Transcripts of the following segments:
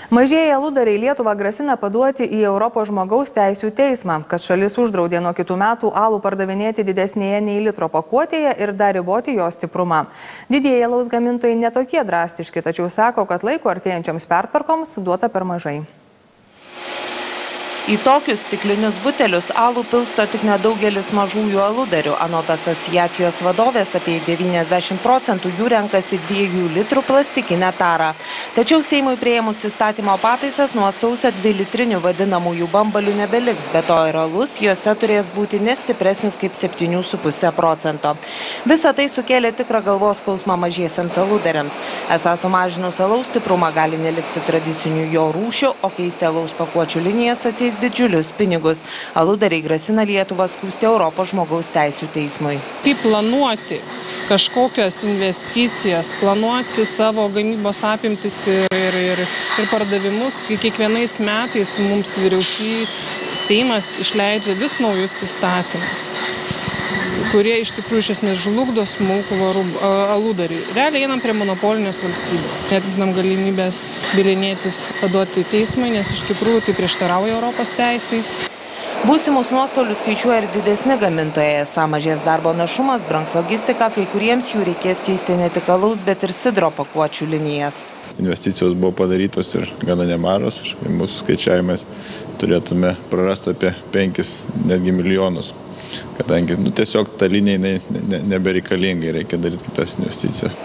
Mažieji aludariai Lietuvą grasina paduoti į Europos žmogaus teisių teismą, kad šalis uždraudė nuo kitų metų alų pardavinėti didesnėje nei litro pakuotėje ir dar riboti jo stiprumą. Didieji alaus gamintojai netokie drastiški, tačiau sako, kad laiko artėjančioms pertvarkoms duota per mažai. Į tokius stiklinius butelius alų pilsto tik nedaugelis mažųjų aludarių. Anot asociacijos vadovės apie 90% jų renkasi 2 litrų plastikinę tarą. Tačiau Seimui priėmus įstatymo pataisas nuo sausio 2-litrinių vadinamųjų bambalių nebeliks, be to ir alus juose turės būti nestipresnis kaip 7,5%. Visa tai sukėlė tikrą galvos skausmą mažiesiems aludariams. Esą sumažinus alaus stiprumą gali nelikti tradicinių jo rūšių, o keisti alaus pakuočių linijas atsieis didžiulius pinigus. Aludariai grasina Lietuvą skųsti Europos žmogaus teisių teismui. Kaip planuoti kažkokias investicijas, planuoti savo gamybos apimtis ir pardavimus, kai kiekvienais metais mums Seimas išleidžia vis naujus įstatymus, kurie iš tikrųjų iš esmės žlugdo smulkų aludarių. Realiai einam prie monopolinės valstybės. Netinam galimybės bylinėtis paduoti teismui, nes iš tikrųjų tai prieštarauja Europos teisei. Būsimus nuostolius skaičiuoja ir didesni gamintojai. Esą mažės darbo našumas, brangs logistika, kai kuriems jų reikės keisti ne tik alaus, bet ir sidro pakuočių linijas. Investicijos buvo padarytos ir gana nemažos. Mūsų skaičiavimais turėtume prarasti apie 5 netgi milijonus. Kadangi tiesiog ta linija nebereikalingai, reikia daryti kitas investicijas.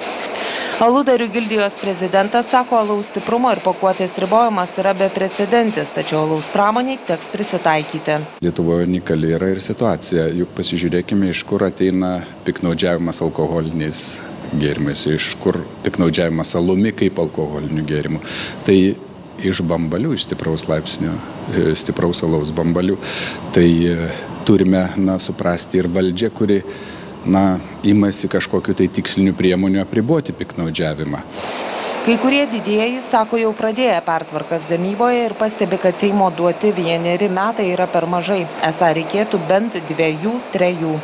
Aludarių gildijos prezidentas sako, alaus stiprumo ir pakuotės ribojimas yra beprecedentis, tačiau alaus pramoniai teks prisitaikyti. Lietuvoje unikali yra ir situacija, juk pasižiūrėkime, iš kur ateina piktnaudžiavimas alkoholiniais gėrimais, iš kur piktnaudžiavimas alumi kaip alkoholinių gėrimų. Tai iš bambalių, iš stipraus alaus bambalių. Tai turime suprasti ir valdžią, kuri imasi kažkokiu tai tikslinių priemonių apriboti piktnaudžiavimą. Kai kurie didieji, sako, jau pradėję pertvarkas gamyboje ir pastebi, kad Seimo duoti 1 metai yra per mažai. Esą reikėtų bent 2-3.